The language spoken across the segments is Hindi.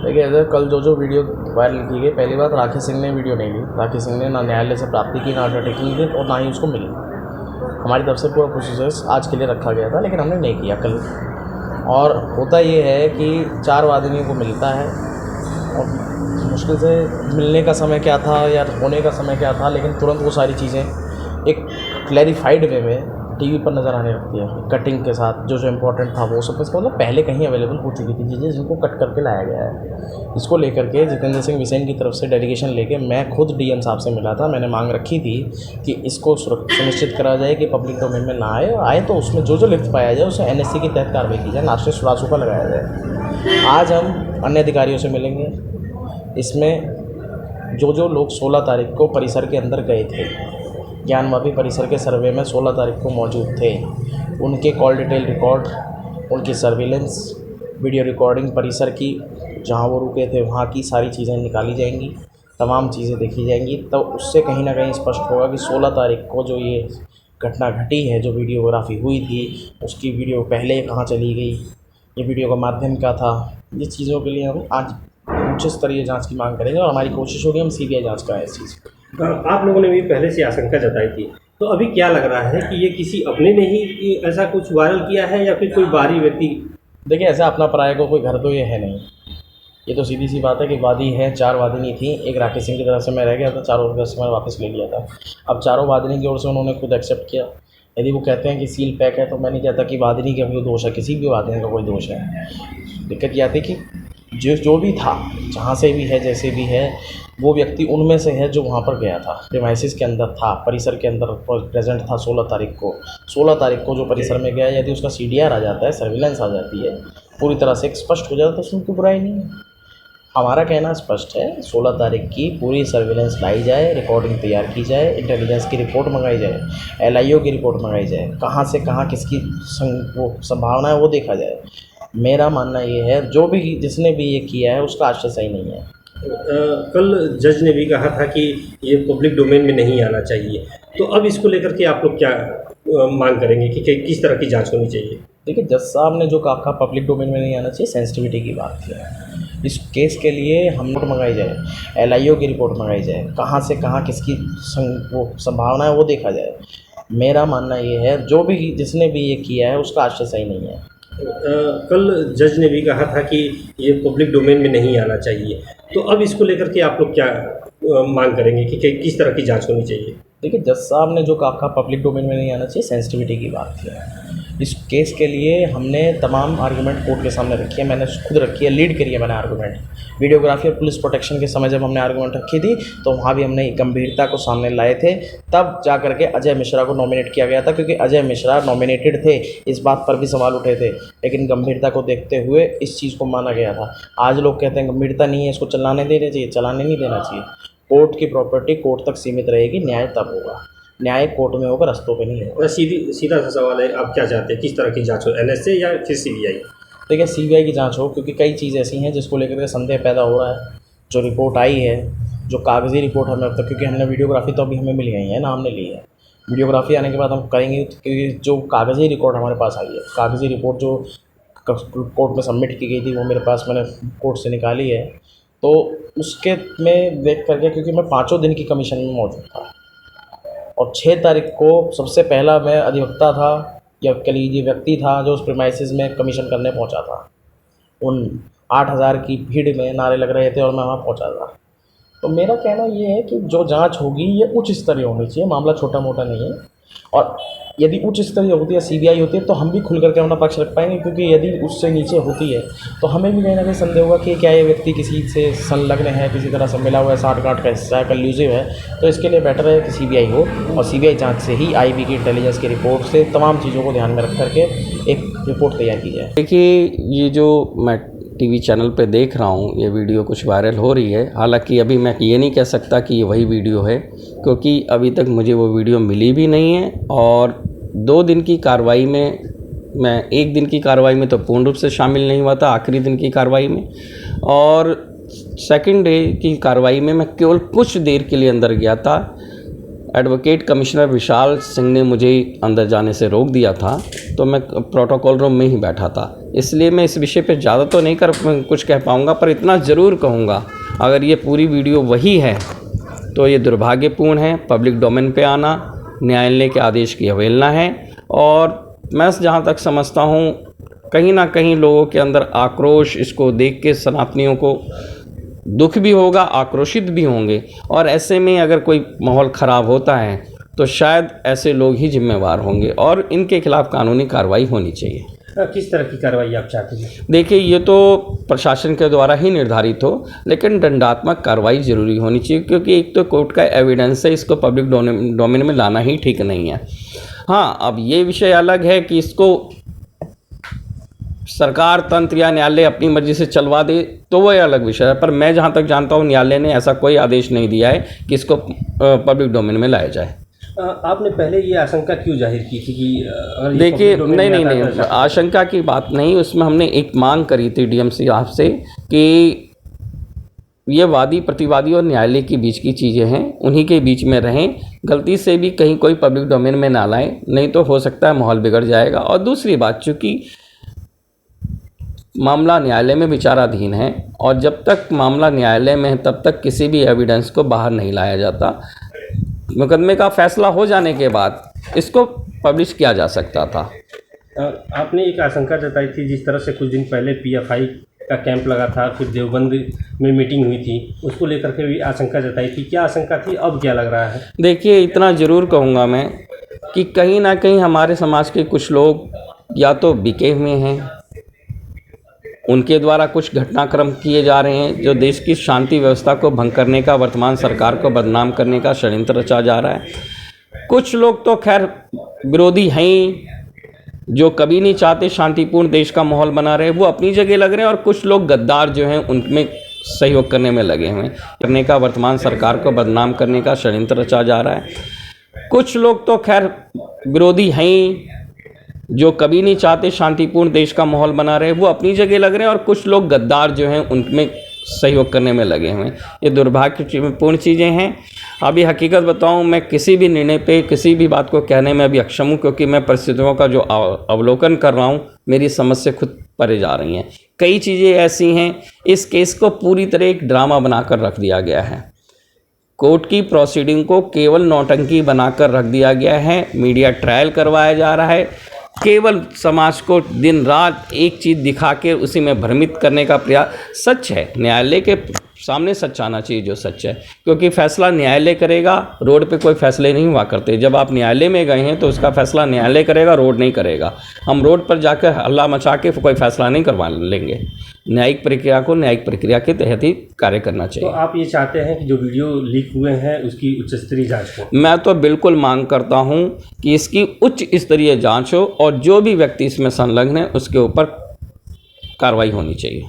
देखिए ऐसे कल जो वीडियो वायरल की गई, पहली बात राखी सिंह ने वीडियो नहीं ली। राखी सिंह ने ना न्यायालय से प्राप्ति की, ना अंडरटेकिंग दी और ना ही उसको मिली। हमारी तरफ से पूरा प्रोसीजर्स आज के लिए रखा गया था, लेकिन हमने नहीं किया कल। और होता ये है कि 4 वादिनियों को मिलता है और मुश्किल से मिलने का समय क्या था या होने का समय क्या था, लेकिन तुरंत वो सारी चीज़ें एक क्लैरिफाइड वे में टीवी पर नज़र आने लगती है, कटिंग के साथ। जो इम्पोर्टेंट था वो सब, इसका मतलब पहले कहीं अवेलेबल हो चुकी थी चीज़ें, जिनको कट करके लाया गया है। इसको लेकर के जितेंद्र सिंह बिसेन की तरफ से डेलीगेशन लेके मैं खुद डीएम साहब से मिला था। मैंने मांग रखी थी कि इसको सुनिश्चित करा जाए कि पब्लिक डोमेन में ना आए, और आए तो उसमें जो लिप्त पाया जाए उसे एनएससी के तहत कार्रवाई की जाए, नाश्ते सुरासुका लगाया जाए। आज हम अन्य अधिकारियों से मिलेंगे। इसमें जो लोग 16 तारीख को परिसर के अंदर गए थे, ज्ञानवापी परिसर के सर्वे में 16 तारीख को मौजूद थे, उनके कॉल डिटेल रिकॉर्ड, उनकी सर्विलेंस वीडियो रिकॉर्डिंग परिसर की, जहां वो रुके थे वहां की सारी चीज़ें निकाली जाएंगी, तमाम चीज़ें देखी जाएंगी। तो उससे कहीं ना कहीं स्पष्ट होगा कि 16 तारीख को जो ये घटना घटी है, जो वीडियोग्राफी हुई थी, उसकी वीडियो पहले कहाँ चली गई, ये वीडियो का माध्यम क्या था। ये चीज़ों के लिए हम आज उच्च स्तरीय जांच की मांग करेंगे और हमारी कोशिश होगी हम सीबीआई जांच कराएं इस चीज़ को। आप लोगों ने भी पहले से आशंका जताई थी, तो अभी क्या लग रहा है कि ये किसी अपने ने ही ऐसा कुछ वायरल किया है या फिर कोई बाहरी व्यक्ति? देखिए ऐसा अपना पराये को कोई घर तो ये है नहीं। ये तो सीधी सी बात है कि वादी है, 4 वादिनी थी। एक राकेश सिंह की तरफ से मैं रह गया था, चारों की तरफ से मैंने वापस ले लिया था। अब चारों वादिनी की ओर से उन्होंने खुद एक्सेप्ट किया। यदि वो कहते हैं कि सील पैक है, तो मैं नहीं कहता कि वादिनी का कोई दोष है, किसी भी वादिनी का कोई दोष है। दिक्कत ये आती कि जो भी था, जहाँ से भी है, जैसे भी है, वो व्यक्ति उनमें से है जो वहाँ पर गया था, प्रीमाइसिस के अंदर था, परिसर के अंदर प्रेजेंट था 16 तारीख को। 16 तारीख को जो परिसर में गया, यदि उसका सीडीआर आ जाता है, सर्विलेंस आ जाती है, पूरी तरह से स्पष्ट हो जाता है, तो उसमें कोई बुराई नहीं है। हमारा कहना स्पष्ट है, 16 तारीख की पूरी सर्विलेंस लाई जाए, रिकॉर्डिंग तैयार की जाए, इंटेलिजेंस की रिपोर्ट मंगाई जाए, एलआईओ की रिपोर्ट मंगाई जाए, कहाँ से कहाँ किसकी वो संभावना है वो देखा जाए। मेरा मानना ये है, जो भी जिसने भी ये किया है उसका आश्रय सही नहीं है। कल जज ने भी कहा था कि ये पब्लिक डोमेन में नहीं आना चाहिए, तो अब इसको लेकर के आप लोग क्या मांग करेंगे कि किस तरह की जांच होनी चाहिए? देखिए जज साहब ने जो कहा पब्लिक डोमेन में नहीं आना चाहिए, सेंसिटिविटी की बात की। इस केस के लिए हम रिपोर्ट मंगाई जाए, एलआईओ की रिपोर्ट मंगाई जाए, कहाँ से कहाँ किसकी वो संभावना है वो देखा जाए। मेरा मानना ये है, जो भी जिसने भी ये किया है उसका आश्रय सही नहीं है। कल जज ने भी कहा था कि ये पब्लिक डोमेन में नहीं आना चाहिए, तो अब इसको लेकर के आप लोग क्या मांग करेंगे कि किस तरह की जांच होनी चाहिए? देखिए जज साहब ने जो कहा पब्लिक डोमेन में नहीं आना चाहिए, सेंसिटिविटी की बात की। इस केस के लिए हमने तमाम आर्गूमेंट कोर्ट के सामने रखी है, मैंने खुद रखी है, लीड करी है मैंने आर्गूमेंट। वीडियोग्राफी और पुलिस प्रोटेक्शन के समय जब हमने आर्गूमेंट रखी थी, तो वहाँ भी हमने गंभीरता को सामने लाए थे। तब जा करके अजय मिश्रा को नॉमिनेट किया गया था, क्योंकि अजय मिश्रा नॉमिनेटेड थे। इस बात पर भी सवाल उठे थे, लेकिन गंभीरता को देखते हुए इस चीज़ को माना गया था। आज लोग कहते हैं गंभीरता नहीं है, इसको चलाने देना चाहिए, चलाने नहीं देना चाहिए। कोर्ट की प्रॉपर्टी कोर्ट तक सीमित रहेगी, न्याय तब होगा, न्याय कोर्ट में होगा, रस्तों पे नहीं होगा। सीधा सा सवाल है, आप क्या चाहते हैं, किस तरह की जांच हो, एनएसए या फिर सीबीआई? देखिए सीबीआई की जांच हो, क्योंकि कई चीज़ ऐसी हैं जिसको लेकर के संदेह पैदा हो रहा है। जो रिपोर्ट आई है, जो कागज़ी रिपोर्ट हमें अब तक, क्योंकि हमने वीडियोग्राफी तो अभी हमें मिल गई है ना, हमने ली है। वीडियोग्राफी आने के बाद हम करेंगे, क्योंकि जो कागज़ी रिपोर्ट हमारे पास आई है, कागज़ी रिपोर्ट जो कोर्ट में सबमिट की गई थी, वो मेरे पास मैंने कोर्ट से निकाली है। तो उसके में देख करके, क्योंकि मैं 5 दिन की कमीशन में मौजूद था और 6 तारीख को सबसे पहला मैं अधिवक्ता था या कह लीजिए व्यक्ति था जो उस प्रीमाइसिस में कमीशन करने पहुंचा था। उन 8000 की भीड़ में नारे लग रहे थे और मैं वहां पहुंचा था। तो मेरा कहना ये है कि जो जांच होगी ये उच्च स्तरीय होनी चाहिए, मामला छोटा मोटा नहीं है। और यदि उच्च स्तरीय होती है, सीबीआई होती है, तो हम भी खुल करके अपना पक्ष रख पाएंगे, क्योंकि यदि उससे नीचे होती है तो हमें भी कहीं ना कहीं संदेह होगा कि क्या ये व्यक्ति किसी से संलग्न है, किसी तरह से मिला हुआ है, साठ-गांठ का हिस्सा है, कल्यूसिव है। तो इसके लिए बेटर है कि सीबीआई हो, और सीबीआई जांच से ही आईबी की इंटेलिजेंस की रिपोर्ट से तमाम चीज़ों को ध्यान में रख करके एक रिपोर्ट तैयार की जाए। देखिए ये जो मैं टीवी चैनल पे देख रहा हूँ, ये वीडियो कुछ वायरल हो रही है। हालांकि अभी मैं ये नहीं कह सकता कि ये वही वीडियो है, क्योंकि अभी तक मुझे वो वीडियो मिली भी नहीं है। और 2 दिन की कार्रवाई में, मैं 1 दिन की कार्रवाई में तो पूर्ण रूप से शामिल नहीं हुआ था, आखिरी दिन की कार्रवाई में, और सेकंड डे की कार्रवाई में मैं केवल कुछ देर के लिए अंदर गया था। एडवोकेट कमिश्नर विशाल सिंह ने मुझे अंदर जाने से रोक दिया था, तो मैं प्रोटोकॉल रूम में ही बैठा था, इसलिए मैं इस विषय पे ज़्यादा तो नहीं कुछ कह पाऊँगा, पर इतना ज़रूर कहूँगा, अगर ये पूरी वीडियो वही है तो ये दुर्भाग्यपूर्ण है। पब्लिक डोमेन पे आना न्यायालय के आदेश की अवहेलना है, और मैं जहाँ तक समझता हूँ कहीं ना कहीं लोगों के अंदर आक्रोश, इसको देख के सनातनियों को दुख भी होगा, आक्रोशित भी होंगे, और ऐसे में अगर कोई माहौल ख़राब होता है तो शायद ऐसे लोग ही जिम्मेवार होंगे और इनके खिलाफ़ कानूनी कार्रवाई होनी चाहिए। किस तरह की कार्रवाई आप चाहते हैं? देखिए, ये तो प्रशासन के द्वारा ही निर्धारित हो, लेकिन दंडात्मक कार्रवाई ज़रूरी होनी चाहिए, क्योंकि एक तो कोर्ट का एविडेंस है, इसको पब्लिक डोमेन में लाना ही ठीक नहीं है। हाँ, अब ये विषय अलग है कि इसको सरकार, तंत्र या न्यायालय अपनी मर्जी से चलवा दे तो वह अलग विषय है, पर मैं जहाँ तक जानता हूँ न्यायालय ने ऐसा कोई आदेश नहीं दिया है कि इसको पब्लिक डोमेन में लाया जाए। आपने पहले ये आशंका क्यों जाहिर की थी कि अगर देखिए, नहीं, आशंका की बात नहीं, उसमें हमने एक मांग करी थी डीएमसी साहब से कि ये वादी प्रतिवादी और न्यायालय के बीच की चीज़ें हैं, उन्हीं के बीच में रहें, गलती से भी कहीं कोई पब्लिक डोमेन में ना लाएं, नहीं तो हो सकता है माहौल बिगड़ जाएगा। और दूसरी बात, चूँकि मामला न्यायालय में विचाराधीन है और जब तक मामला न्यायालय में है तब तक किसी भी एविडेंस को बाहर नहीं लाया जाता। मुकदमे का फैसला हो जाने के बाद इसको पब्लिश किया जा सकता था। आपने एक आशंका जताई थी, जिस तरह से कुछ दिन पहले पीएफआई का कैंप लगा था, फिर देवबंद में मीटिंग हुई थी, उसको लेकर के भी आशंका जताई थी। क्या आशंका थी, अब क्या लग रहा है? देखिए, इतना ज़रूर कहूँगा मैं कि कहीं ना कहीं हमारे समाज के कुछ लोग या तो बिके हुए हैं, उनके द्वारा कुछ घटनाक्रम किए जा रहे हैं जो देश की शांति व्यवस्था को भंग करने का, वर्तमान सरकार को बदनाम करने का षड्यंत्र रचा जा रहा है। कुछ लोग तो खैर विरोधी हैं ही, जो कभी नहीं चाहते शांतिपूर्ण देश का माहौल बना रहे, वो अपनी जगह लग रहे हैं, और कुछ लोग गद्दार जो हैं उनमें सहयोग करने में लगे हुए हैं, करने का, वर्तमान सरकार को बदनाम करने का षड्यंत्र रचा जा रहा है। कुछ लोग तो खैर विरोधी हैं ही, जो कभी नहीं चाहते शांतिपूर्ण देश का माहौल बना रहे, वो अपनी जगह लग रहे हैं, और कुछ लोग गद्दार जो हैं उनमें सहयोग करने में लगे हुए हैं। ये दुर्भाग्यपूर्ण चीज़ें हैं। अभी हकीकत बताऊं, मैं किसी भी निर्णय पे, किसी भी बात को कहने में अभी अक्षम हूं, क्योंकि मैं परिस्थितियों का जो अवलोकन कर रहा हूं, मेरी समझ से खुद परे जा रही हैं। कई चीज़ें ऐसी हैं, इस केस को पूरी तरह एक ड्रामा बनाकर रख दिया गया है। कोर्ट की प्रोसीडिंग को केवल नौटंकी बनाकर रख दिया गया है। मीडिया ट्रायल करवाया जा रहा है, केवल समाज को दिन रात एक चीज़ दिखा के उसी में भ्रमित करने का प्रयास। सच है, न्यायालय के सामने सच आना चाहिए जो सच है, क्योंकि फैसला न्यायालय करेगा, रोड पे कोई फैसले नहीं हुआ करते। जब आप न्यायालय में गए हैं तो उसका फैसला न्यायालय करेगा, रोड नहीं करेगा। हम रोड पर जाकर हल्ला मचा के कोई फैसला नहीं करवा लेंगे। न्यायिक प्रक्रिया को न्यायिक प्रक्रिया के तहत ही कार्य करना चाहिए। तो आप ये चाहते हैं कि जो वीडियो लीक हुए हैं उसकी उच्च स्तरीय जाँच हो? मैं तो बिल्कुल मांग करता हूँ कि इसकी उच्च स्तरीय जाँच हो, और जो भी व्यक्ति इसमें संलग्न है उसके ऊपर कार्रवाई होनी चाहिए।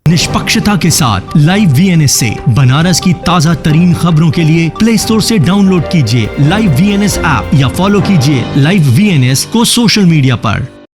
निष्पक्षता के साथ लाइव वीएनएस से बनारस की ताज़ा तरीन खबरों के लिए प्ले स्टोर से डाउनलोड कीजिए लाइव वीएनएस ऐप या फॉलो कीजिए लाइव वीएनएस को सोशल मीडिया पर।